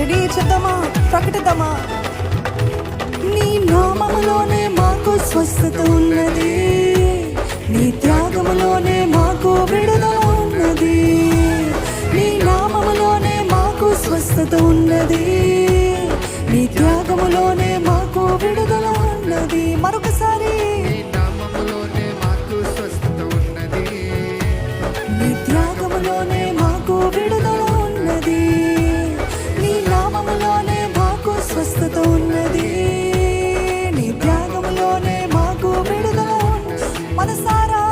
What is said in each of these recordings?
నీ చెప్దామా, ప్రకటిద్దామా. నీ నామములోనే మాకు స్వస్థత ఉన్నది, నీ త్యాగములోనే మాకు విడుదల ఉన్నది. నీ నామములోనే మాకు స్వస్థత ఉన్నది, నీ త్యాగములోనే మాకు విడుదల ఉన్నది. మరొకసారి నీ త్యాగములోనే మాకు విడుదల ఉన్నది, నీ నామములోనే మాకు స్వస్థత ఉన్నది, నీ త్యాగములోనే మాకు విడుదల ఉన్నది. మనసారా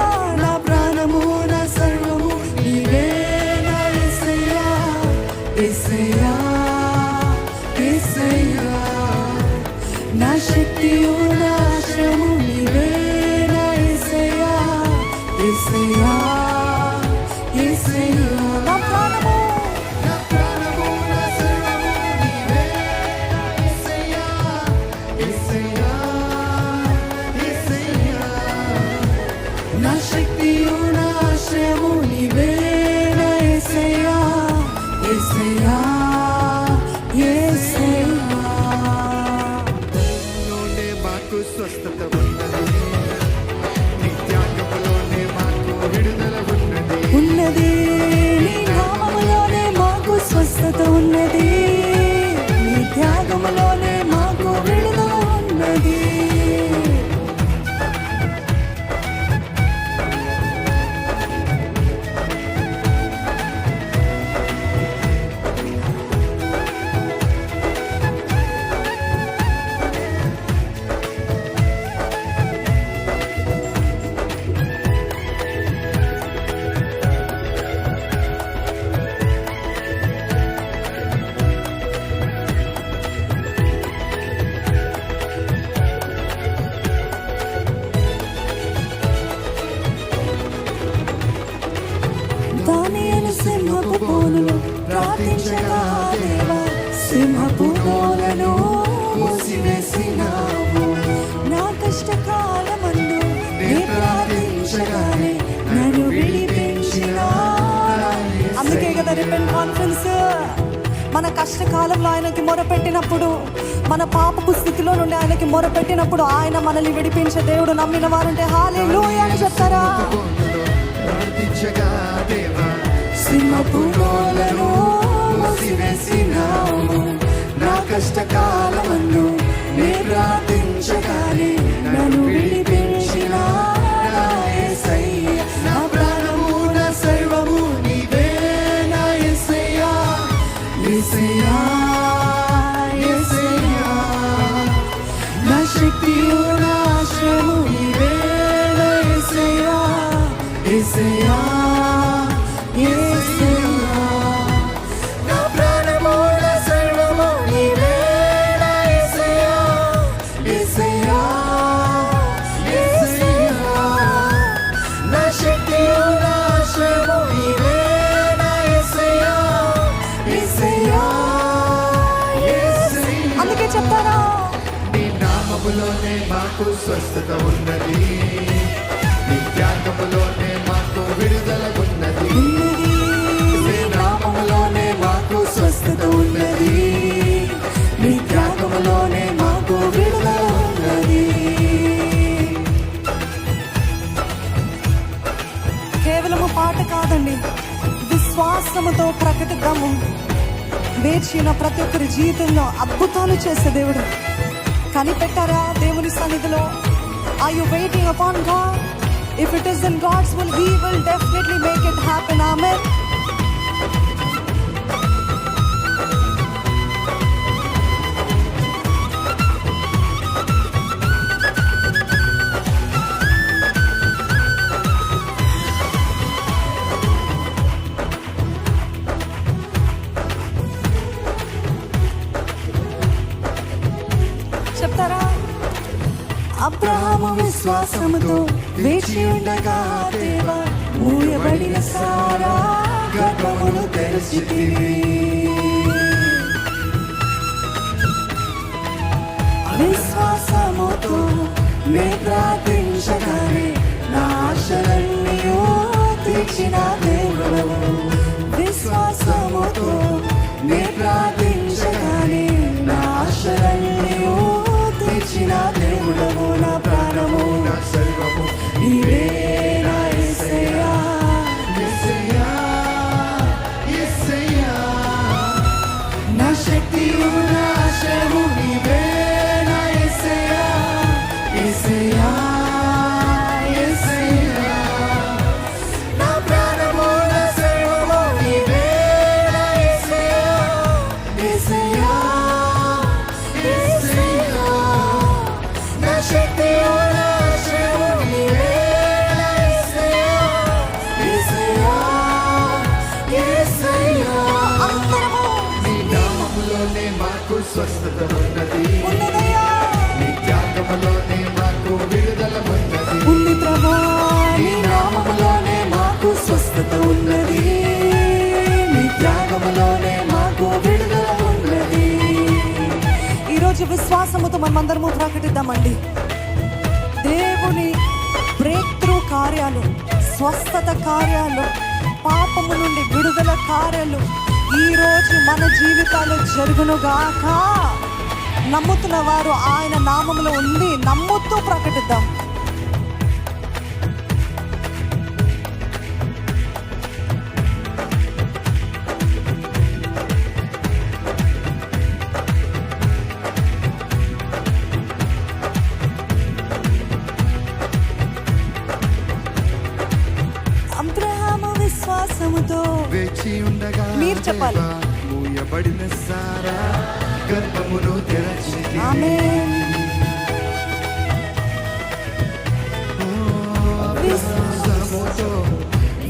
నా ప్రాణము నా సర్వము నీవే నా యేసయ్యా, యేసయ్యా, యేసయ్యా. నా శక్తియు నా ఆశ్రయము నీవే నా యేసయ్యా, యేసయ్యా, యేసయ్యా. నా ప్రాణము నా సర్వము నీవే నా యేసయ్యా, యేసయ్యా, యేసయ్యా. నా శక్తియు నా ఆశ్రయము నీవే నా యేసయ్యా, యేసయ్యా, యేసయ్యా. మాకు స్వస్థత ఉన్నది, నీ త్యాగములోనే మాకు విడుదల ఉన్నది, నీ నామములోనే మాకు స్వస్థత ఉన్నది, నీ త్యాగములోనే మాకు విడుదల ఉన్నది. దానియేలు సింహపు బోనులో ప్రార్థించగా దేవా, సింహపు బోనులను మూసివేసినావు. నా కష్టకాలమందు నే ప్రార్థించగానే నన్ను విడిపించినావు. అందుకే కదా రిపెంట్ కాన్ఫరెన్స్. మన కష్టకాలంలో ఆయనకి మొరపెట్టినప్పుడు, మన పాపపు స్థితిలో నుండి ఆయనకి మొరపెట్టినప్పుడు ఆయన మనల్ని విడిపించే దేవుడు. నమ్మిన వారుంటే హల్లెలూయా అని చెప్తారా? సింహపు బోనులను మూసివేసినావు. నా కష్టకాలమందు నే ప్రార్థించగానే నన్ను విడిపించినావు యేసయ్యా. నా ప్రాణము నా సర్వము నీవే నా యేసయ్యా, యేసయ్యా, యేసయ్యా. నా శక్తియు నా ఆశ్రయము నీవే నా యేసయ్యా, యేసయ్యా, యేసయ్యా. నా ప్రాణము నా సర్వము నీవే నా యేసయ్యా, యేసయ్యా, యేసయ్యా. నా శక్తియు నా ఆశ్రయము నీవే నా యేసయ్యా, యేసయ్యా, యేసయ్యా. అందుకే చెప్తారా, నీ నామములోనే మాకు స్వస్థత ఉన్నది, నీ త్యాగములోనే మాకు విడుదల ఉన్నది. నీ నామములోనే మాకు స్వస్థత ఉన్నది, నీ త్యాగములోనే మాకు విడుదల ఉన్నది. కేవలము పాట కాదండి, విశ్వాసముతో ప్రకటిద్దాము. వేచిన ప్రతి ఒక్కరి జీవితంలో అద్భుతాలు చేసే దేవుడు. కనిపెట్టారా దేవుని సన్నిధిలో? Are you waiting upon God? If it is in God's will, He will definitely make it happen. Amen. చెప్తారా? అబ్రహాము విశ్వాసముతో వేచి ఉండగా దేవా, మూయబడిన సారా గర్భమును తెరచితివి. విశ్వాసముతో నే ప్రార్థించగానే నా ఆశలన్నీయు తీర్చిన దేవుడవు. విశ్వాసముతో నే ప్రార్థించగా మాకు స్వస్థత ఉన్నది. ఉన్నదయ్యా. నీ త్యాగములోనే మాకు విడుదల ఉన్నది. ఉంది ప్రభా, నీ నామములోనే మాకు స్వస్థత ఉన్నది. నీ త్యాగములోనే మాకు విడుదల ఉన్నది. ఈరోజు విశ్వాసముతో మనమందరము ప్రకటిద్దామండి. దేవుని బ్రేక్ త్రూ కార్యాలు, స్వస్థత కార్యాలు, పాపము నుండి విడుదల కార్యాలు ఈరోజు మన జీవితాల్లో జరుగునుగాక. నమ్ముతున్న వారు ఆయన నామములో ఉంది, నమ్ముతూ ప్రకటిద్దాం. అబ్రహాము విశ్వాసముతో వేచి ఉండగా మీరు చెప్పాలి. దేవా, మూయబడిన సారా గర్భమును తెరచితివి. ఆమేన్. విశ్వాసముతో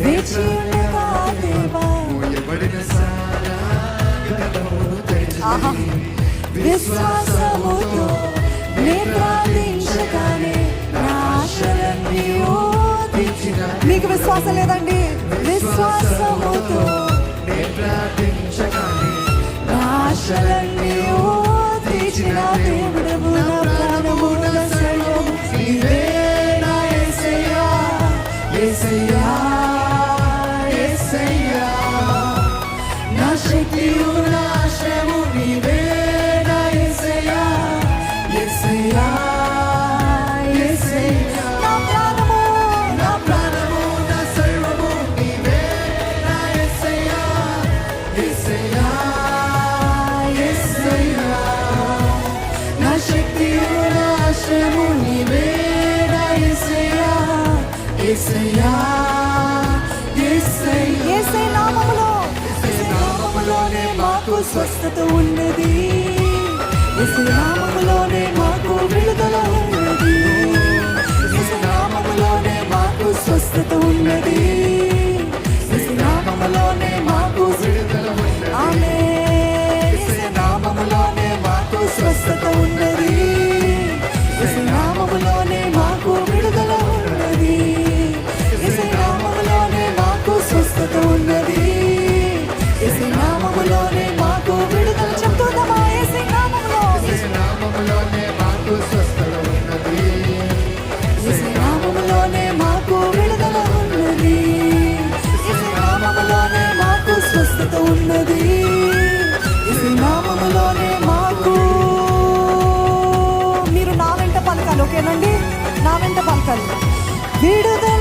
వేచి ఉండగా దేవా, మూయబడిన సారా గర్భమును ఆహా. తెరచితివి. విశ్వాసముతో నేత్రాదించగానే నా ఆశలన్నీ తీర్చినావు. మీకు విశ్వాసం లేదండి? విశ్వాసముతో ప్రార్థించగానే నా ఆశలన్నీ తీర్చిన దేవుడవు, నా ప్రాణము నా సర్వము నీవే నా యేసయ్యా, యేసయ్యా, యేసయ్యా. నా శక్తియు నా ఆశ్రయము నీవే నా యేసయ్యా, యేసయ్యా, యేసయ్యా. నా ప్రాణము, నా ప్రాణము నా సర్వము నీవే నా యేసయ్యా, యేసయ్యా, యేసయ్యా. నా శక్తియు నా ఆశ్రయము నీవే నా యేసయ్యా, యేసయ్యా, యేసయ్యా. యేసయ్య నామములో, యేసయ్య నామములోనే మాకు స్వస్థత ఉన్నది. యేసయ్య నామములోనే మాకు విడుదల ఉన్నది. యేసయ్య నామములోనే మాకు స్వస్థత ఉన్నది. యేసయ్య నామములోనే మాకు విడుదల ఉన్నది. ఆమేన్. యేసయ్య నామములోనే మాకు స్వస్థత ఉన్నది. యేసయ్య నామములోనే మాకు విడుదల ఉన్నది. యేసయ్య నామములోనే మాకు స్వస్థత ఉన్నది. యేసయ్య నామములోనే మాకు విడుదల. చెప్తుందమ్మా, యేసయ్య నామములో, యేసు నామములోనే మాకు స్వస్థత ఉన్నది. యేసయ్య నామములోనే మాకు విడుదల ఉన్నది. యేసయ్య నామములోనే మాకు స్వస్థత ఉన్నది. యేసయ్య నామములోనే మాకు. మీరు నా వెంట పలకాలి, ఓకేనండి? నా వెంట పలకాలి. విడుదల